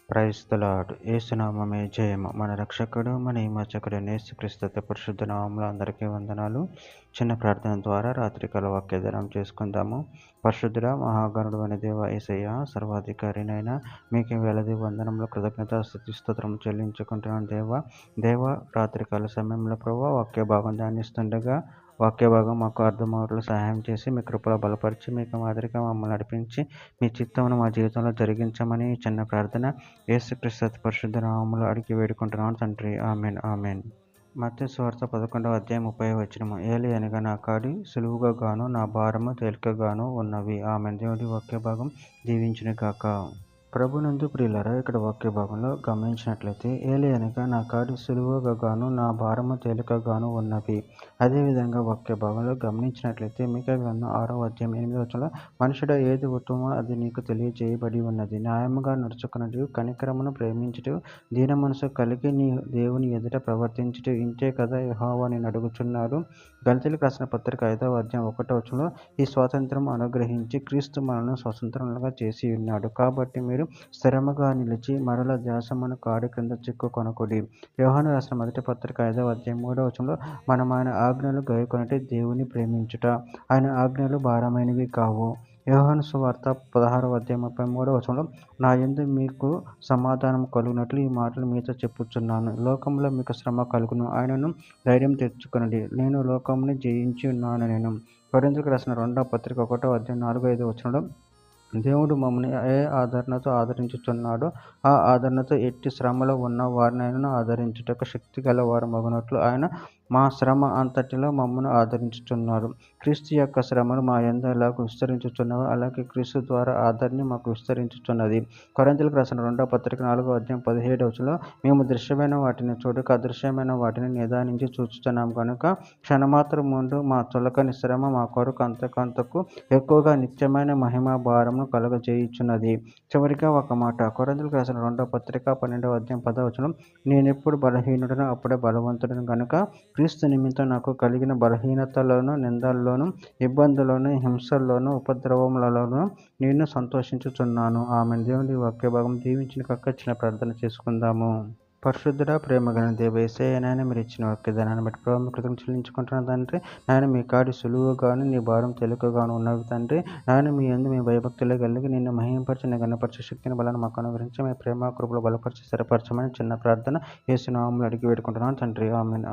Praise the lord. యేసునామమే జయము. మన రక్షకుడు, మన విమోచకుడైన యేసుక్రీస్తు పరిశుద్ధ నామములో అందరికీ వందనాలు. చిన్న ప్రార్థన ద్వారా రాత్రికాల వాక్యదానం చేసుకుందాము. పరిశుద్ధుడ, మహాగణుడు అనే దేవ యేసయ్య, సర్వాధికారినైన మీకు వేలది వందనములు, కృతజ్ఞత, స్తుతి స్తోత్రం చెల్లించుకుంటున్నాను దేవ రాత్రికాల సమయంలో ప్రభువా వాక్య భాగం ధ్యానిస్తుండగా వాక్య భాగం మాకు అర్థమవుటలో సహాయం చేసి మీ కృపలో బలపరిచి మీకు మాదిరిగా మమ్మల్ని నడిపించి మీ చిత్తమును మా జీవితంలో జరిగించమని చిన్న ప్రార్థన యేసుక్రీస్తు పరిశుద్ధ నామములో అడిగి వేడుకుంటున్నాను తండ్రి. Amen amen. మత్తయి సువార్త 11వ అధ్యాయం 30వ వచనము. ఏలి అనగా నా కాడి సులువుగా గాను నా భారము తేలికగాను ఉన్నవి. ఆమెన్. దేవుడి వాక్య భాగం దీవించును గాక. ప్రభునందు ప్రియులారా, ఇక్కడ వాక్య భాగంలో గమనించినట్లయితే ఏలి అనగా నా కాడి సులువుగా గాను నా భారము తేలికగాను ఉన్నవి. అదేవిధంగా వాక్య భాగంలో గమనించినట్లయితే మికా గ్రంథం 6వ అధ్యాయం 8వ వచనంలో మనుషుడు ఏది ఉత్తమమో అది నీకు తెలియజేయబడి ఉన్నది. న్యాయముగా నడుచుకున్నట్టు, కనికరమును ప్రేమించుట, దీన మనసు కలిగి నీ దేవుని ఎదుట ప్రవర్తించుట, ఇంతే కదా యెహోవా నిన్ను అడుగుచున్నాడు. గలతీయులకు రాసిన పత్రిక 5వ అధ్యాయం 1వ వచనంలో ఈ స్వాతంత్రం అనుగ్రహించి క్రీస్తు మనల్ని స్వతంత్రులుగా చేసి ఉన్నాడు. కాబట్టి మీరు స్థిరముగా నిలిచి మరల ధ్యాసమును కాడి క్రింద చిక్కుకొనకుడి. యోహాను రాసిన మొదటి పత్రిక 5వ అధ్యాయం 3వ వచనంలో మనం ఆయన ఆజ్ఞలు గైకొనుట దేవుని ప్రేమించుట. ఆయన ఆజ్ఞలు భారమైనవి కావు. యోహాను సువార్త 16వ అధ్యాయం 33వ వచనంలో నా యందు మీకు సమాధానం కలుగునట్లు ఈ మాటలు మీతో చెప్పుచున్నాను. లోకంలో మీకు శ్రమ కలుగును, ఆయనను ధైర్యం తెచ్చుకొనుడి, నేను లోకమును జయించి ఉన్నాను. నేను కొరింథీయులకు రాసిన 2వ పత్రిక 1వ అధ్యాయం 4-5 వచనంలో దేవుడు మమ్మల్ని ఏ ఆదరణతో ఆదరించుచున్నాడో ఆ ఆదరణతో ఎట్టి శ్రమలో ఉన్న వారినైనా ఆదరించుటకు శక్తి గల వారు మగునట్లు ఆయన మా శ్రమ అంతటిలో మమ్మల్ని ఆదరించుచున్నారు. క్రీస్తు యొక్క శ్రమలు మా యందు ఎలాగ విస్తరించుచున్నవో అలాగే క్రీస్తు ద్వారా ఆదరణ మాకు విస్తరించుచున్నది. కొరింథీయులకు రాసిన 2వ పత్రిక 4వ అధ్యాయం 17వ వచనంలో మేము దృశ్యమైన వాటిని చూడక అదృశ్యమైన వాటిని నిదానించి చూచుచున్నాం కనుక క్షణమాత్రం ముందు మా చులకని శ్రమ మా కొరకు అంతకంతకు ఎక్కువగా నిత్యమైన మహిమ భారమును కలుగజేయుచున్నది. చివరిగా ఒక మాట, కొరింథీయులకు రాసిన 2వ పత్రిక 12వ అధ్యాయం 10వ వచనం, నేనెప్పుడు బలహీనుడనో అప్పుడే బలవంతుడను గనుక క్రీస్తు నిమిత్తం నాకు కలిగిన బలహీనతలోను, నిందల్లోను, ఇబ్బందుల్లోను, హింసల్లోను, ఉపద్రవములలోను నేను సంతోషించుచున్నాను. ఆమేన్. దేవుని వాక్య భాగం దీవించిన కాక చిన్న ప్రార్థన చేసుకుందాము. పరిశుద్ధుడా, ప్రేమగల దేవ యేసయ్య, నాయన మీరు ఇచ్చిన వాక్యదానాన్ని బట్టి ప్రభావ కృతజ్ఞతలు చెల్లించుకుంటున్నాను తండ్రి. నాయన మీ కాడి సులువుగాను నీ భారం తేలికగాను ఉన్నవి తండ్రి. నాయన మీ యందు మీ భయభక్తులే కలిగి నిన్ను మహిమపరిచి నీ గణపరిచే శక్తిని బలాన్ని మాకు అనుగ్రహించి మీ ప్రేమ కృపలో బలపరిచి స్థిరపరచమని చిన్న ప్రార్థన యేసు నామములో అడిగి వేడుకుంటున్నాను తండ్రి. ఆమేన్.